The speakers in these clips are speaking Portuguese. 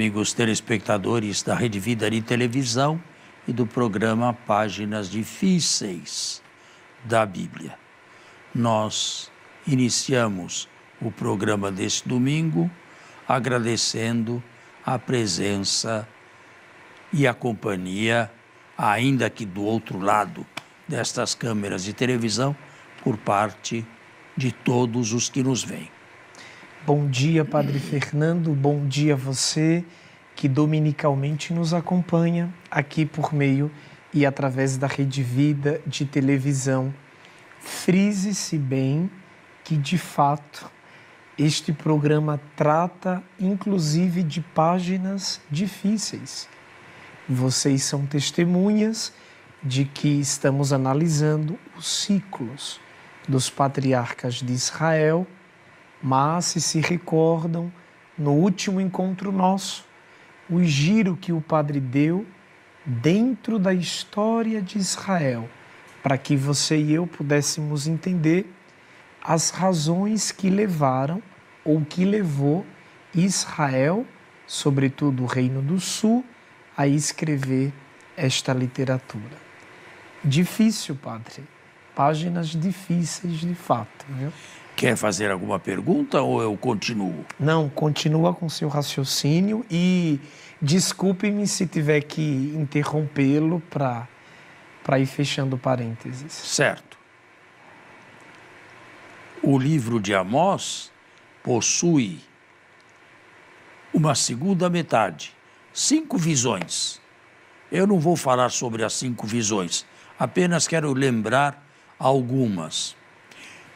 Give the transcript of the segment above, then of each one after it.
amigos telespectadores da Rede Vida de Televisão e do programa Páginas Difíceis da Bíblia. Nós iniciamos o programa deste domingo agradecendo a presença e a companhia, ainda que do outro lado destas câmeras de televisão, por parte de todos os que nos veem. Bom dia, Padre Fernando, bom dia a você que dominicalmente nos acompanha aqui por meio e através da Rede Vida de Televisão. Frise-se bem que, de fato, este programa trata inclusive de páginas difíceis. Vocês são testemunhas de que estamos analisando os ciclos dos patriarcas de Israel, mas se recordam, no último encontro nosso, o giro que o Padre deu dentro da história de Israel, para que você e eu pudéssemos entender as razões que levaram ou que levou Israel, sobretudo o Reino do Sul, a escrever esta literatura. Difícil, Padre. Páginas difíceis de fato, viu? Quer fazer alguma pergunta ou eu continuo? Não, continua com seu raciocínio e desculpe-me se tiver que interrompê-lo para ir fechando parênteses. Certo. O livro de Amós possui uma segunda metade, 5 visões. Eu não vou falar sobre as 5 visões, apenas quero lembrar algumas.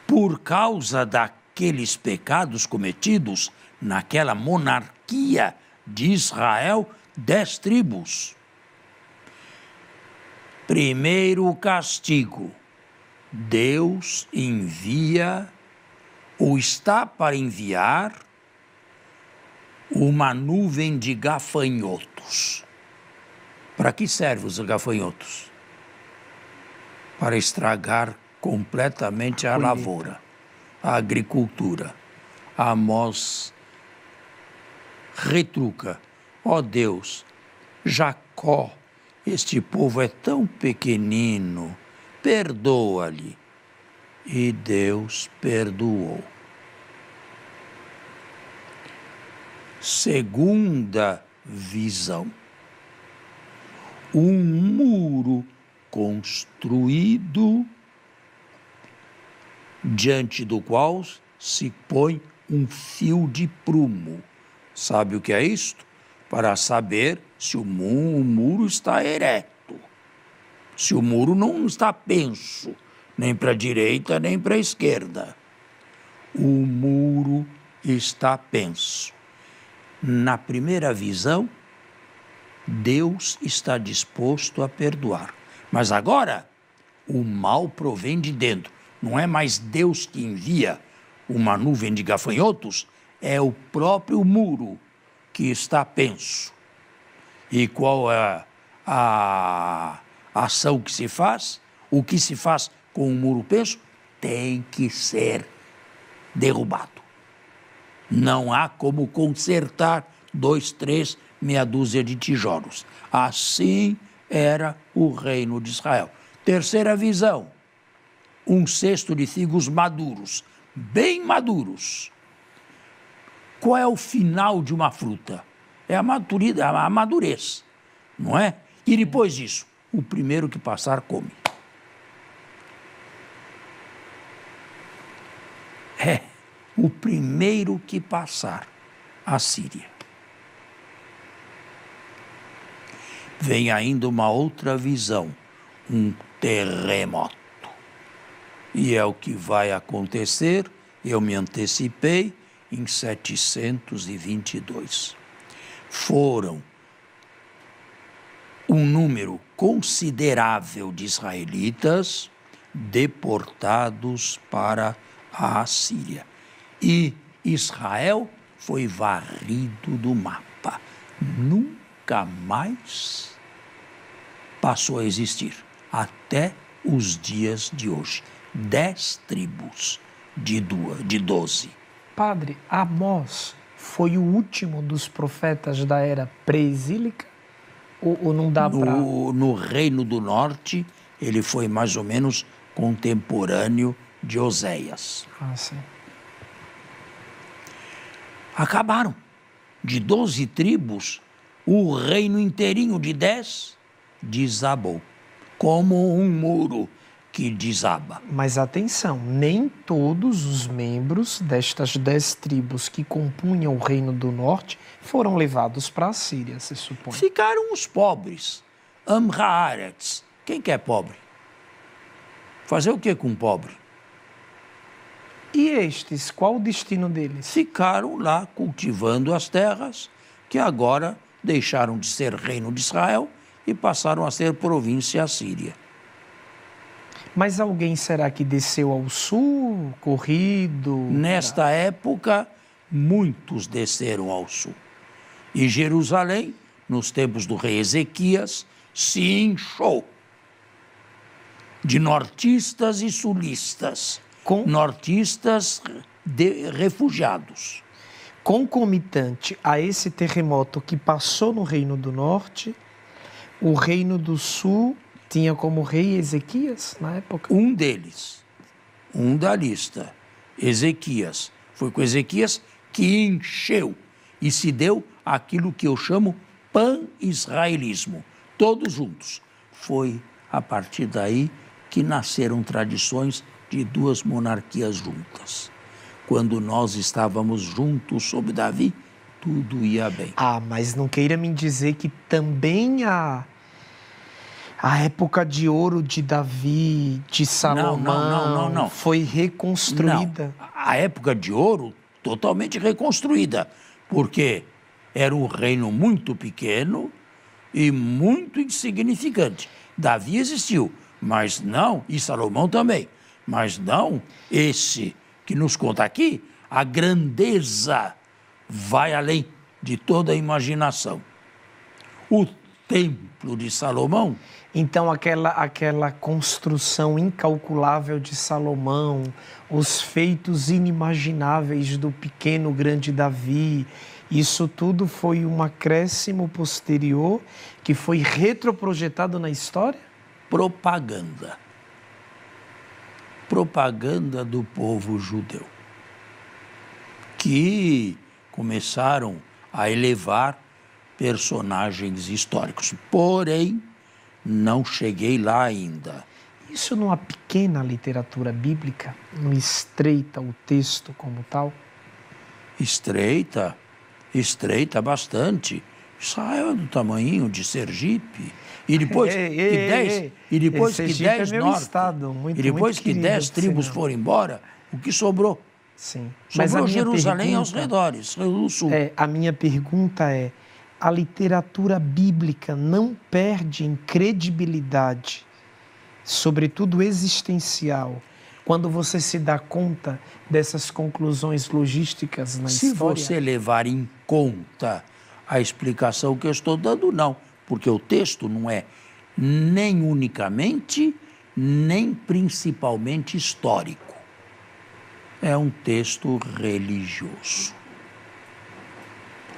Por causa daqueles pecados cometidos naquela monarquia de Israel, 10 tribos. Primeiro castigo, Deus envia ou está para enviar uma nuvem de gafanhotos. Para que servem os gafanhotos? Para estragar completamente a lavoura, a agricultura. Amós retruca: ó Deus, Jacó, este povo é tão pequenino, perdoa-lhe. E Deus perdoou. Segunda visão: um muro construído diante do qual se põe um fio de prumo. Sabe o que é isto? Para saber se o muro está ereto, se o muro não está penso, nem para a direita, nem para a esquerda. O muro está penso. Na primeira visão, Deus está disposto a perdoar. Mas agora, o mal provém de dentro. Não é mais Deus que envia uma nuvem de gafanhotos, é o próprio muro que está penso. E qual é a ação que se faz? O que se faz com o muro penso? Tem que ser derrubado. Não há como consertar 2, 3, meia dúzia de tijolos. Assim era o reino de Israel. Terceira visão: um cesto de figos maduros, bem maduros. Qual é o final de uma fruta? É a madurez, não é? E depois disso, o primeiro que passar come. O primeiro que passar, a Síria. Vem ainda uma outra visão, um terremoto. E é o que vai acontecer, eu me antecipei, em 722. Foram um número considerável de israelitas deportados para a Assíria. E Israel foi varrido do mapa. Nunca mais passou a existir, até os dias de hoje. 10 tribos de 12. Padre, Amós foi o último dos profetas da era pré-exílica? Ou não dá para... No Reino do Norte, ele foi mais ou menos contemporâneo de Oséias. Ah, sim. Acabaram. De 12 tribos, o reino inteirinho de 10 desabou, como um muro que desaba. Mas atenção, nem todos os membros destas 10 tribos que compunham o Reino do Norte foram levados para a Síria, se supõe. Ficaram os pobres, Amhaaretz. Quem que é pobre? Fazer o que com um pobre? E estes, qual o destino deles? Ficaram lá cultivando as terras, que agora deixaram de ser reino de Israel e passaram a ser província assíria. Mas alguém será que desceu ao sul, corrido? Nesta época, muitos desceram ao sul. E Jerusalém, nos tempos do rei Ezequias, se inchou de nortistas e sulistas, nortistas refugiados. Concomitante a esse terremoto que passou no Reino do Norte, o Reino do Sul tinha como rei Ezequias na época? Um deles, um da lista, Ezequias. Foi com Ezequias que encheu e se deu aquilo que eu chamo pan-israelismo, todos juntos. Foi a partir daí que nasceram tradições de duas monarquias juntas. Quando nós estávamos juntos sob Davi, tudo ia bem. Ah, mas não queira me dizer que também a época de ouro de Davi, de Salomão, não. foi reconstruída. Não. A época de ouro, totalmente reconstruída, porque era um reino muito pequeno e muito insignificante. Davi existiu, mas não, e Salomão também, mas não esse que nos conta aqui. A grandeza vai além de toda a imaginação. O templo de Salomão... Então, aquela construção incalculável de Salomão, os feitos inimagináveis do pequeno grande Davi, isso tudo foi um acréscimo posterior que foi retroprojetado na história? Propaganda. Propaganda do povo judeu, que começaram a elevar personagens históricos. Porém, não cheguei lá ainda. Isso numa pequena literatura bíblica não estreita o texto como tal? Estreita bastante. Israel é do tamanhinho de Sergipe. E depois que 10 norte, estado, e depois que 10 tribos foram embora, o que sobrou? Sim. Sobrou Jerusalém aos redores, do sul. A minha pergunta é: a literatura bíblica não perde em credibilidade, sobretudo existencial, quando você se dá conta dessas conclusões logísticas na história? Se você levar em conta a explicação que eu estou dando, não. Porque o texto não é nem unicamente, nem principalmente histórico. É um texto religioso.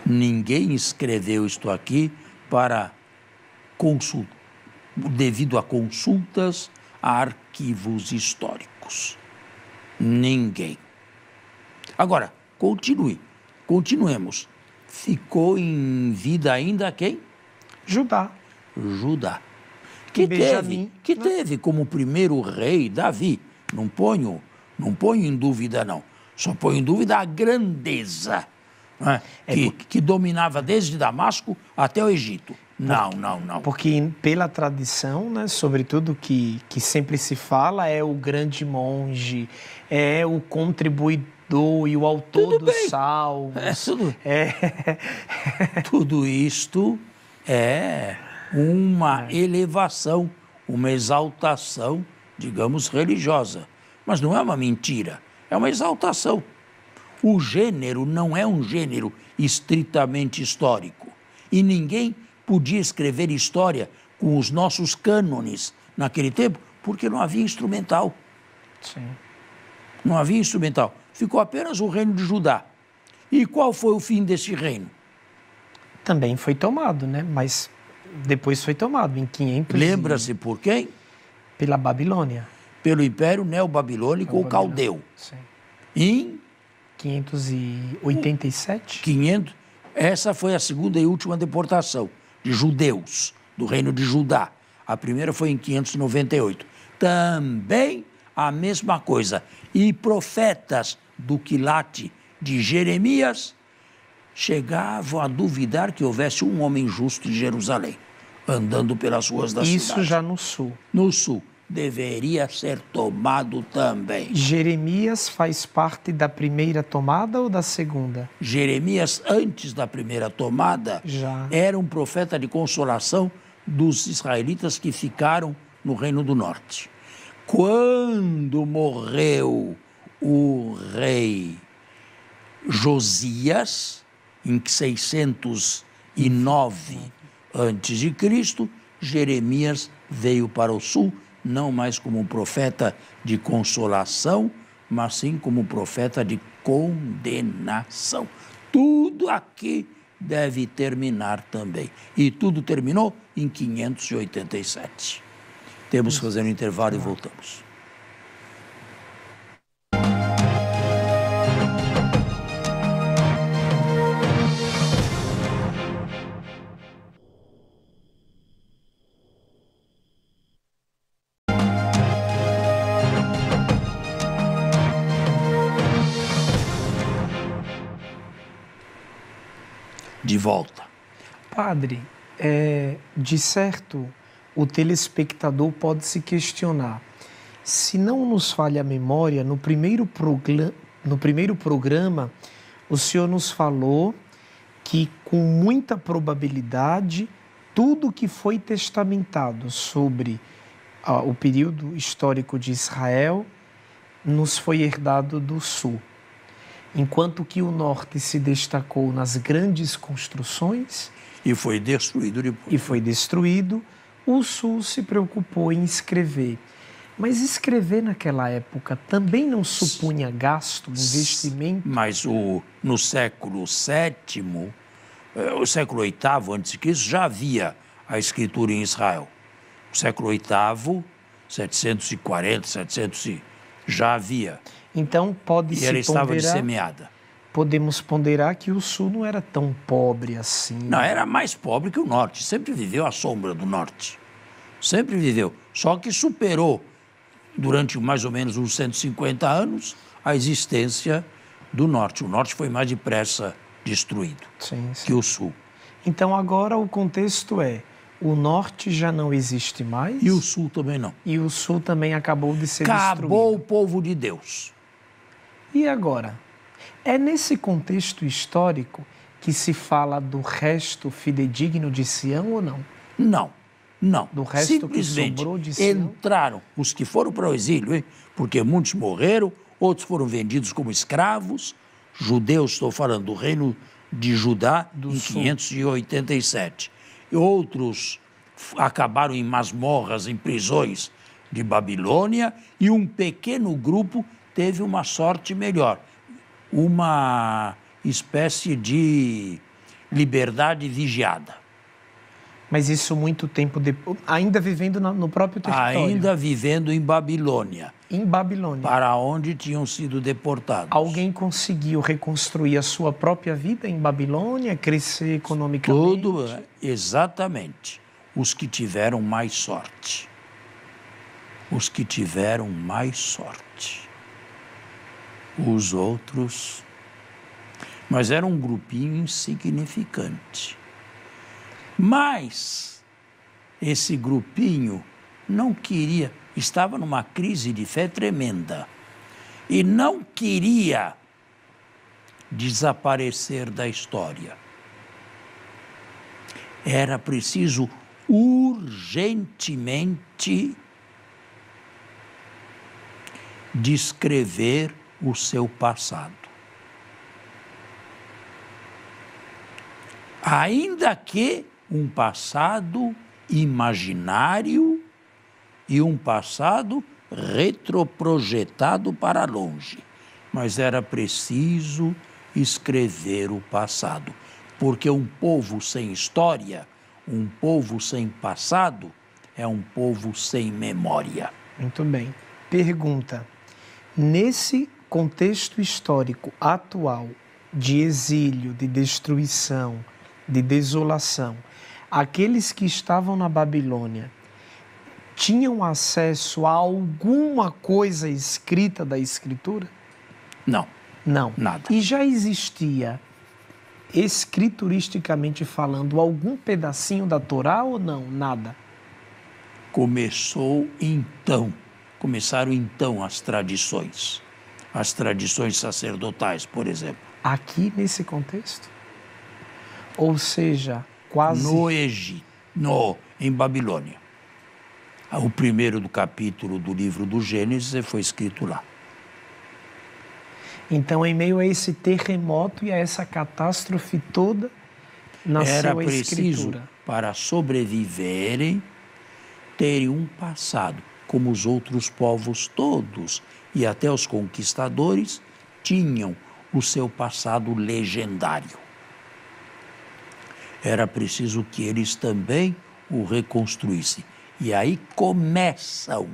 Ninguém escreveu isto aqui devido a consultas a arquivos históricos. Ninguém. Agora, continuemos. Ficou em vida ainda quem? Judá. Que teve como primeiro rei Davi. Não ponho em dúvida, não. Só ponho em dúvida a grandeza, né? Que dominava desde Damasco até o Egito. Não. Porque pela tradição, né, sobretudo que sempre se fala, é o grande monge, é o contribuidor e o autor dos salmos. Tudo isto é uma elevação, uma exaltação, digamos, religiosa. Mas não é uma mentira, é uma exaltação. O gênero não é um gênero estritamente histórico. E ninguém podia escrever história com os nossos cânones naquele tempo, porque não havia instrumental. Sim. Não havia instrumental. Ficou apenas o reino de Judá. E qual foi o fim desse reino? Também foi tomado, né? Mas depois foi tomado em 500. Lembra-se por quem? Pela Babilônia. Pelo Império Neobabilônico ou Caldeu. Sim. Em 587. 500. Essa foi a segunda e última deportação de judeus do reino de Judá. A primeira foi em 598. Também a mesma coisa. E profetas do quilate de Jeremias chegavam a duvidar que houvesse um homem justo em Jerusalém, andando pelas ruas da cidade. Isso já no sul. No sul. Deveria ser tomado também. Jeremias faz parte da primeira tomada ou da segunda? Jeremias, antes da primeira tomada, Já. era um profeta de consolação dos israelitas que ficaram no Reino do Norte. Quando morreu o rei Josias, em 609 a.C., Jeremias veio para o sul, não mais como um profeta de consolação, mas sim como um profeta de condenação. Tudo aqui deve terminar também. E tudo terminou em 587. Temos que fazer um intervalo e voltamos. De volta. Padre, de certo, o telespectador pode se questionar. Se não nos falha a memória, no primeiro programa, o senhor nos falou que, com muita probabilidade, tudo que foi testamentado sobre o período histórico de Israel nos foi herdado do sul. Enquanto que o norte se destacou nas grandes construções e foi destruído depois. O sul se preocupou em escrever. Mas escrever naquela época também não supunha gasto, investimento? Mas no século VII, o século VIII a.C., já havia a escritura em Israel. O século VIII, 740, 700, já havia. Então pode-se ponderar... E ela estava disseminada. Podemos ponderar que o sul não era tão pobre assim. Não, era mais pobre que o norte. Sempre viveu à sombra do norte. Sempre viveu. Só que superou, durante mais ou menos uns 150 anos, a existência do norte. O norte foi mais depressa destruído que o sul. Então agora o contexto é: o norte já não existe mais. E o sul também não. E o sul também acabou de ser destruído. Acabou o povo de Deus. E agora? É nesse contexto histórico que se fala do resto fidedigno de Sião ou não? Não, não. Do resto que sobrou de Sião? Entraram os que foram para o exílio, hein? Porque muitos morreram, outros foram vendidos como escravos. Judeus, estou falando do reino de Judá, em 587. E outros acabaram em masmorras, em prisões de Babilônia, e um pequeno grupo teve uma sorte melhor, uma espécie de liberdade vigiada. Mas isso muito tempo depois, ainda vivendo no próprio território? Ainda vivendo em Babilônia. Em Babilônia. Para onde tinham sido deportados. Alguém conseguiu reconstruir a sua própria vida em Babilônia, crescer economicamente? Tudo, exatamente. Os que tiveram mais sorte. Os que tiveram mais sorte. Os outros... Mas era um grupinho insignificante. Mas esse grupinho não queria, estava numa crise de fé tremenda e não queria desaparecer da história. Era preciso urgentemente descrever o seu passado. Ainda que um passado imaginário e um passado retroprojetado para longe. Mas era preciso escrever o passado. Porque um povo sem história, um povo sem passado, é um povo sem memória. Muito bem. Pergunta: nesse contexto histórico atual de exílio, de destruição, de desolação, aqueles que estavam na Babilônia tinham acesso a alguma coisa escrita da Escritura? Não. Não. Nada. E já existia, escrituristicamente falando, algum pedacinho da Torá ou não? Nada. Começaram então as tradições sacerdotais, por exemplo. Aqui nesse contexto? Ou seja, quase... No Egito, em Babilônia. O primeiro do capítulo do livro do Gênesis foi escrito lá. Então, em meio a esse terremoto e a essa catástrofe toda, nasceu Era a preciso, Escritura. para sobreviverem, terem um passado, como os outros povos todos, e até os conquistadores, tinham o seu passado legendário. Era preciso que eles também o reconstruíssem. E aí começam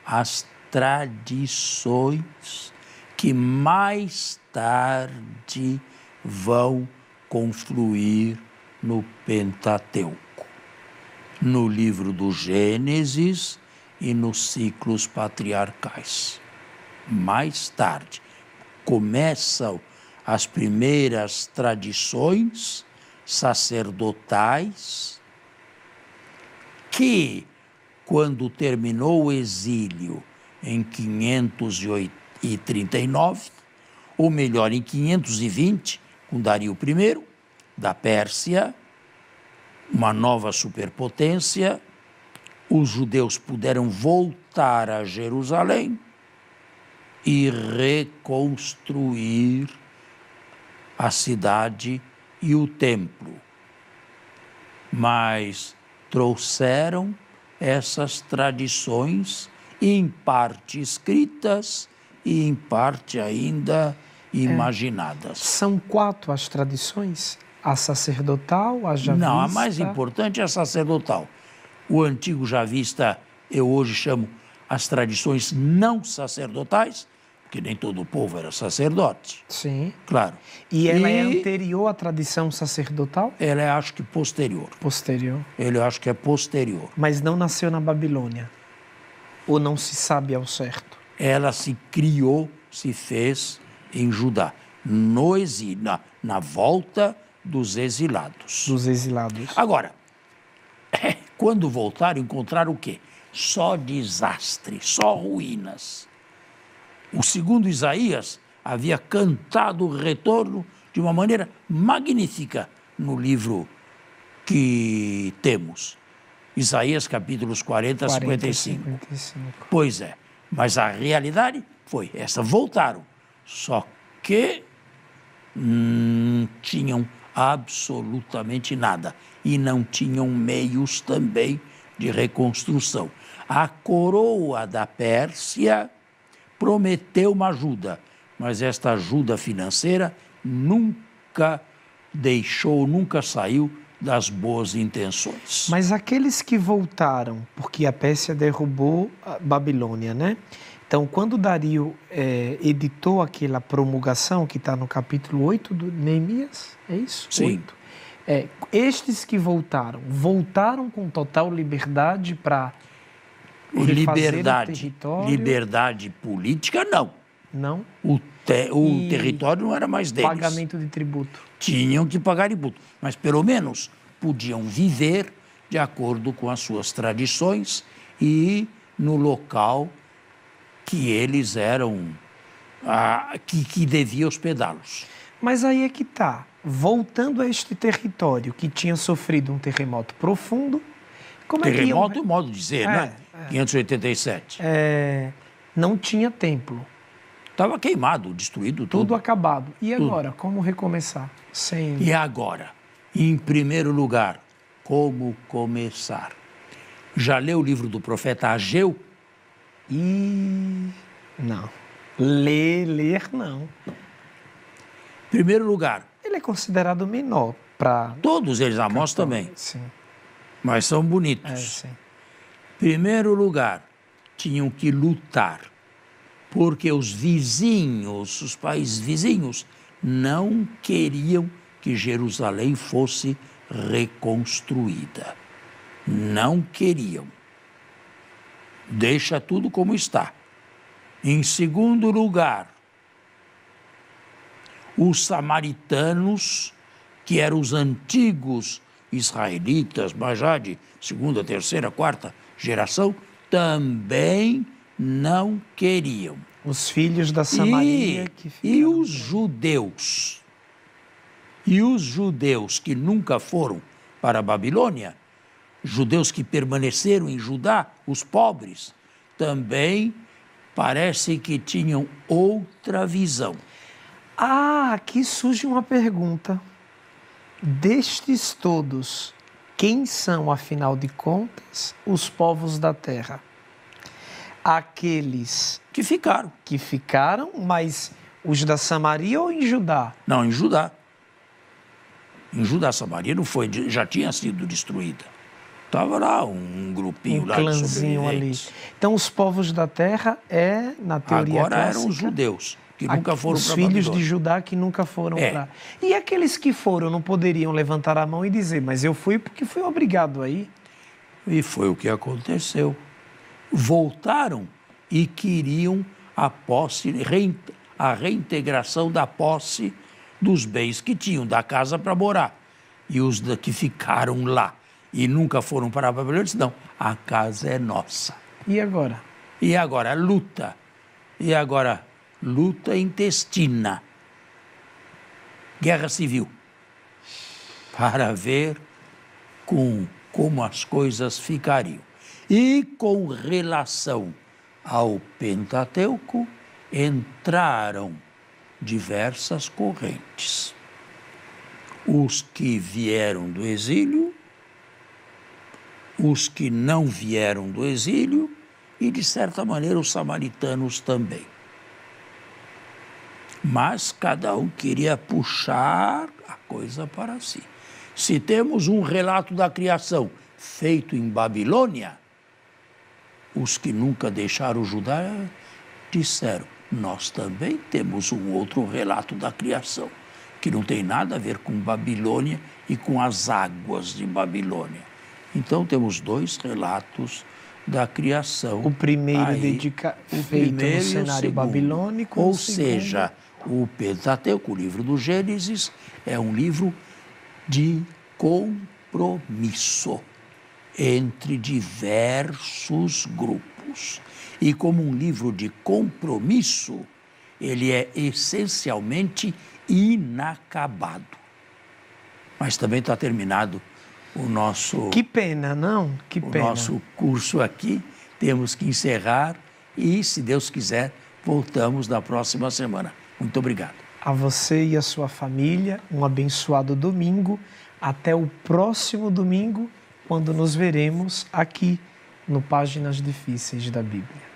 as tradições que mais tarde vão confluir no Pentateuco, no livro do Gênesis e nos ciclos patriarcais. Mais tarde começam as primeiras tradições sacerdotais que, quando terminou o exílio em 539, ou melhor, em 520, com Dario I, da Pérsia, uma nova superpotência, os judeus puderam voltar a Jerusalém e reconstruir a cidade e o templo. Mas trouxeram essas tradições, em parte escritas e em parte ainda imaginadas. São 4 as tradições? A sacerdotal, a javista... Não, a mais importante é a sacerdotal. O antigo javista, eu hoje chamo as tradições não sacerdotais, porque nem todo o povo era sacerdote. Sim. Claro. E ela é anterior à tradição sacerdotal? Ela é, acho que, posterior. Posterior. Ele acho que é posterior. Mas não nasceu na Babilônia? Ou não se sabe ao certo? Ela se criou, se fez em Judá, no exílio, na volta dos exilados. Dos exilados. Agora, quando voltaram, encontraram o quê? Só desastre, só ruínas. O segundo Isaías havia cantado o retorno de uma maneira magnífica no livro que temos. Isaías, capítulos 40 a 55. Pois é, mas a realidade foi essa. Voltaram, só que não tinham absolutamente nada e não tinham meios também de reconstrução. A coroa da Pérsia prometeu uma ajuda, mas esta ajuda financeira nunca saiu das boas intenções. Mas aqueles que voltaram, porque a Pérsia derrubou a Babilônia, né? Então, quando Dario editou aquela promulgação, que está no capítulo 8 do Neemias, é isso? Sim. 8. Estes que voltaram com total liberdade para refazer o território? Liberdade política, não. Não? O território não era mais deles. Pagamento de tributo. Tinham que pagar tributo, mas pelo menos podiam viver de acordo com as suas tradições e no local que eles eram, que devia hospedá-los. Mas aí é que está. Voltando a este território que tinha sofrido um terremoto profundo, como terremoto, é que... modo de dizer, né? 587. Não tinha templo. Estava queimado, destruído tudo. Tudo acabado. E agora, como recomeçar? E agora, em primeiro lugar, como começar? Já leu o livro do profeta Ageu? Não. Ler não. Primeiro lugar, Ele é considerado menor para... todos eles, Amós também, Sim, mas são bonitos. sim. Primeiro lugar, tinham que lutar, porque os vizinhos, os países vizinhos, não queriam que Jerusalém fosse reconstruída. Não queriam. Deixa tudo como está. Em segundo lugar, os samaritanos, que eram os antigos israelitas, mas já de segunda, terceira, quarta geração, também não queriam. Os filhos da Samaria que ficaram... E os judeus? E os judeus que nunca foram para a Babilônia, judeus que permaneceram em Judá, os pobres, também parece que tinham outra visão. Ah, aqui surge uma pergunta. Destes todos, quem são, afinal de contas, os povos da terra? Aqueles Que ficaram. que ficaram, mas os da Samaria ou em Judá? Não, em Judá. Em Judá, Samaria não foi, já tinha sido destruída. Estava lá um grupinho lá de Clãzinho ali. sobreviventes. Então, os povos da terra na teoria Agora clássica, eram os judeus, que nunca foram para os a filhos Babilônia. de Judá que nunca foram É. para... E aqueles que foram não poderiam levantar a mão e dizer, mas eu fui porque fui obrigado aí. E foi o que aconteceu. Voltaram e queriam a posse, a reintegração da posse dos bens que tinham, da casa para morar. E os que ficaram lá e nunca foram para a Babilônia, disseram, não, a casa é nossa. E agora? E agora, luta. E agora, luta intestina. Guerra civil. Para ver como as coisas ficariam. E com relação ao Pentateuco, entraram diversas correntes. Os que vieram do exílio, os que não vieram do exílio e, de certa maneira, os samaritanos também. Mas cada um queria puxar a coisa para si. Se temos um relato da criação feito em Babilônia, os que nunca deixaram Judá disseram, nós também temos um outro relato da criação, que não tem nada a ver com Babilônia e com as águas de Babilônia. Então temos dois relatos da criação. O primeiro feito no cenário babilônico. Ou seja, o Pentateuco, o livro do Gênesis, é um livro de compromisso entre diversos grupos. E como um livro de compromisso, ele é essencialmente inacabado. Mas também está terminado o nosso... Que pena, não? Que pena. O nosso curso aqui. Temos que encerrar e, se Deus quiser, voltamos na próxima semana. Muito obrigado. A você e a sua família, um abençoado domingo. Até o próximo domingo, quando nos veremos aqui no Páginas Difíceis da Bíblia.